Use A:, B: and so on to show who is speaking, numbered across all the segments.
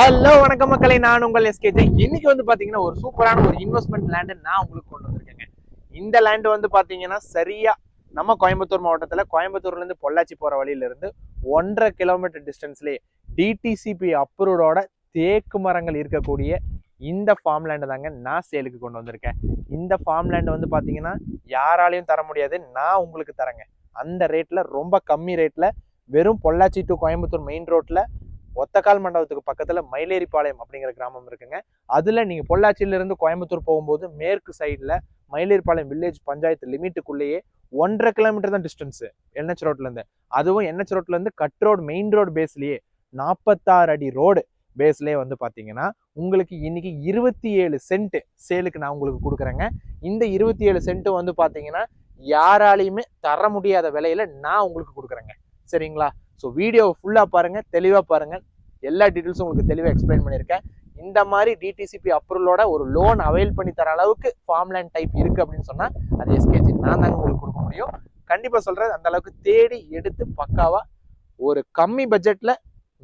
A: Hello வணக்கம் மக்களை, நான் உங்கள் எஸ்கேஜே. இன்னைக்கு வந்து பாத்தீங்கன்னா ஒரு சூப்பரான ஒரு இன்வெஸ்ட்மெண்ட் லேண்ட் நான் உங்களுக்கு கொண்டு வந்திருக்கேங்க. இந்த லேண்ட் வந்து பாத்தீங்கன்னா சரியா நம்ம கோயம்புத்தூர் மாவட்டத்துல கோயம்புத்தூர்ல இருந்து பொள்ளாச்சி போற வழியில இருந்து 1.5 கிலோமீட்டர் டிஸ்டன்ஸ்லயே டிடிசிபி அப்ரூவ்டோட தேக்கு மரங்கள் இருக்கக்கூடிய இந்த ஃபார்ம் லேண்ட் தாங்க நான் சேலுக்கு கொண்டு வந்திருக்கேன். இந்த ஃபார்ம் லேண்ட் வந்து பாத்தீங்கன்னா யாராலையும் தர முடியாது, நான் உங்களுக்கு தரேங்க. அந்த ரேட்ல, ரொம்ப கம்மி ரேட்ல, வெறும் பொள்ளாச்சி டு கோயம்புத்தூர் மெயின் ரோட்ல ஒத்தக்கால் மண்டபத்துக்கு பக்கத்துல மயிலேறிப்பாளையம் அப்படிங்கிற கிராமம் இருக்குங்க. அதுல நீங்க பொள்ளாச்சியில இருந்து கோயம்புத்தூர் போகும்போது மேற்கு சைட்ல மயிலேறிப்பாளையம் வில்லேஜ் பஞ்சாயத்து லிமிட்டுக்குள்ளேயே 1.5 கிலோமீட்டர் தான் டிஸ்டன்ஸ் என்ஹெச் ரோட்ல இருந்து. அதுவும் என்ஹெச் ரோட்ல இருந்து கட் ரோடு மெயின் ரோடு பேஸ்லயே 46 அடி ரோடு பேஸ்லயே வந்து பாத்தீங்கன்னா உங்களுக்கு இன்னைக்கு 27 சென்ட் சேலுக்கு நான் உங்களுக்கு கொடுக்குறேங்க. இந்த 27 சென்ட் வந்து பாத்தீங்கன்னா யாராலையுமே தர முடியாத விலையில நான் உங்களுக்கு கொடுக்குறேங்க. சரிங்களா? ஸோ வீடியோவை ஃபுல்லாக பாருங்க, தெளிவாக பாருங்க. எல்லா டீட்டெயில்ஸும் உங்களுக்கு தெளிவாக எக்ஸ்பிளைன் பண்ணியிருக்கேன். இந்த மாதிரி டிடிசிபி அப்ரூவலோட ஒரு லோன் அவைல் பண்ணி தர அளவுக்கு ஃபார்ம் லேண்ட் டைப் இருக்கு அப்படின்னு சொன்னா அது எஸ்கேஜி நான் தாங்க உங்களுக்கு கொடுக்க முடியும். கண்டிப்பா சொல்றேன், அந்த அளவுக்கு தேடி எடுத்து பக்காவா ஒரு கம்மி பட்ஜெட்ல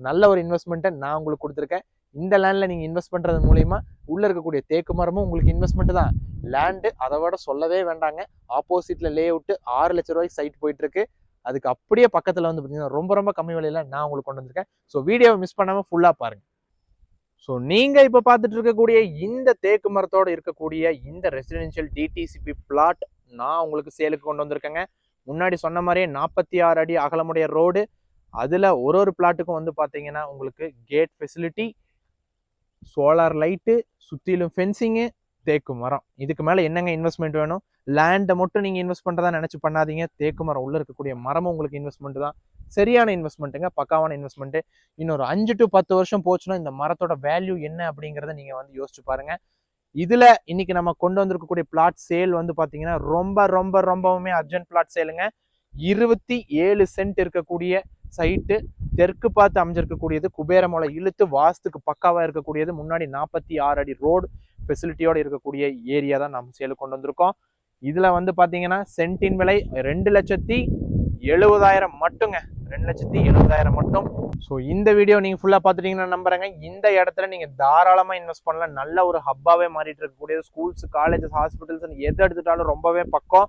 A: நல்ல ஒரு இன்வெஸ்ட்மெண்ட்டை நான் உங்களுக்கு கொடுத்துருக்கேன். இந்த லேண்ட்ல நீங்க இன்வெஸ்ட் பண்றது மூலியமா உள்ள இருக்கக்கூடிய தேக்கு மரமும் உங்களுக்கு இன்வெஸ்ட்மெண்ட் தான். லேண்டு அதை விட சொல்லவே வேண்டாங்க. ஆப்போசிட்ல லே அவுட் 6 லட்சம் ரூபாய்க்கு சைட் போயிட்டு இருக்கு. அதுக்கு அப்படியே பக்கத்துல வந்து பார்த்தீங்கன்னா ரொம்ப ரொம்ப கம்மி விலையில நான் உங்களுக்கு கொண்டு வந்திருக்கேன். ஸோ வீடியோவை மிஸ் பண்ணாம ஃபுல்லா பாருங்க. ஸோ நீங்க இப்ப பார்த்துட்டு இருக்கக்கூடிய இந்த தேக்கு மரத்தோட இருக்கக்கூடிய இந்த ரெசிடென்ஷியல் டிடிசிபி பிளாட் நான் உங்களுக்கு சேலுக்கு கொண்டு வந்திருக்கேங்க. முன்னாடி சொன்ன மாதிரியே 46 அடி அகலமுடைய ரோடு. அதுல ஒரு பிளாட்டுக்கும் வந்து பாத்தீங்கன்னா உங்களுக்கு கேட் ஃபெசிலிட்டி, சோலார் லைட்டு, சுத்திலும் ஃபென்சிங்கு, தேக்கு மரம். இதுக்கு மேல என்னங்க இன்வெஸ்ட்மெண்ட் வேணும்? லேண்டை மட்டும் நீங்க இன்வெஸ்ட் பண்றதா நினைச்சு பண்ணாதீங்க. தேக்கு மரம் உள்ள இருக்கக்கூடிய மரமும் உங்களுக்கு இன்வெஸ்ட்மெண்ட் தான். சரியான இன்வெஸ்ட்மெண்ட்டுங்க, பக்காவான இன்வெஸ்ட்மெண்ட். இன்னொரு 5 to 10 வருஷம் போச்சுன்னா இந்த மரத்தோட வேல்யூ என்ன அப்படிங்கறத நீங்க வந்து யோசிச்சு பாருங்க. இதுல இன்னைக்கு நம்ம கொண்டு வந்திருக்கக்கூடிய பிளாட் சேல் வந்து பாத்தீங்கன்னா ரொம்ப ரொம்ப ரொம்பவுமே அர்ஜென்ட் பிளாட் சேலுங்க. 27 சென்ட் இருக்கக்கூடிய சைட்டு, தெற்கு பார்த்து அமைஞ்சிருக்கக்கூடியது, குபேரமலை இழுத்து வாஸ்துக்கு பக்காவா இருக்கக்கூடியது, முன்னாடி 46 அடி ரோடு ஃபெசிலிட்டியோட இருக்கக்கூடிய ஏரியா தான் நம்ம சேலுக்கு கொண்டு வந்திருக்கோம். இதுல வந்து பாத்தீங்கன்னா சென்டின் விலை 2,70,000 மட்டுங்க. 2,70,000 மட்டும். ஸோ இந்த வீடியோ நீங்க ஃபுல்லா பாத்துட்டீங்கன்னா நம்புறேங்க. இந்த இடத்துல நீங்க தாராளமா இன்வெஸ்ட் பண்ணலாம். நல்ல ஒரு ஹப்பாவே மாறிட்டு இருக்கக்கூடிய ஸ்கூல்ஸ், காலேஜஸ், ஹாஸ்பிட்டல்ஸ் எது எடுத்துட்டாலும் ரொம்பவே பக்கம்.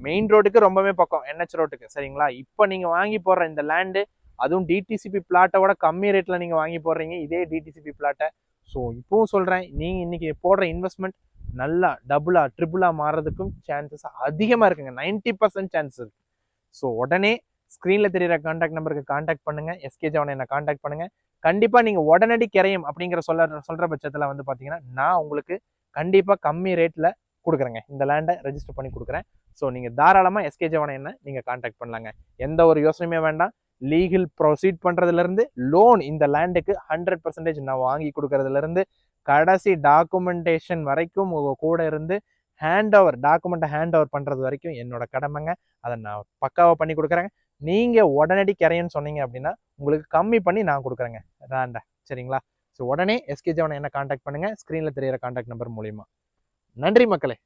A: மெயின் ரோடுக்கு ரொம்பவே பக்கம், என்ஹெச் ரோட்டுக்கு. சரிங்களா? இப்போ நீங்க வாங்கி போடுற இந்த லேண்டு, அதுவும் டிடிசிபி பிளாட்டோட கம்மி ரேட்ல நீங்க வாங்கி போடுறீங்க இதே டிடிசிபி பிளாட்டை. ஸோ இப்பவும் சொல்றேன், நீங்க இன்னைக்கு போடுற இன்வெஸ்ட்மெண்ட் நல்லா டபுளா ட்ரிபிளா மாறதுக்கும் சான்சஸ் அதிகமா இருக்குங்க. 90% சான்சஸ் இருக்கு. ஸோ உடனே ஸ்க்ரீன்ல தெரியுற கான்டாக்ட் நம்பருக்கு கான்டாக்ட் பண்ணுங்க. எஸ்கே ஜவனை என்ன கான்டாக்ட் பண்ணுங்க. கண்டிப்பா நீங்க உடனடி கிரையம் அப்படிங்கிற சொல்ற பட்சத்துல வந்து பாத்தீங்கன்னா நான் உங்களுக்கு கண்டிப்பா கம்மி ரேட்ல கொடுக்குறேங்க. இந்த லேண்டை ரெஜிஸ்டர் பண்ணி கொடுக்குறேன். ஸோ நீங்க தாராளமா எஸ்கே ஜவனை என்ன நீங்க கான்டாக்ட் பண்ணலாங்க. எந்த ஒரு யோசனையுமே வேண்டாம். லீகல் ப்ரொசீட் பண்றதுல இருந்து லோன் இந்த லேண்டுக்கு 100% நான் வாங்கி கொடுக்கறதுல இருந்து கடைசி டாக்குமெண்டேஷன் வரைக்கும் உங்க கூட இருந்து டாக்குமெண்ட்டை ஹேண்ட் ஓவர் பண்றது வரைக்கும் என்னோட கடமைங்க. அதை நான் பக்காவா பண்ணி கொடுக்குறேங்க. நீங்க உடனடி கிரையன்னு சொன்னீங்க அப்படின்னா உங்களுக்கு கம்மி பண்ணி நான் கொடுக்குறேங்க லேண்டை. சரிங்களா? ஸோ உடனே எஸ்கே ஜவனை என்ன கான்டாக்ட் பண்ணுங்க, ஸ்க்ரீன்ல தெரியுற கான்டாக்ட் நம்பர் மூலியமா. நன்றி மக்களே.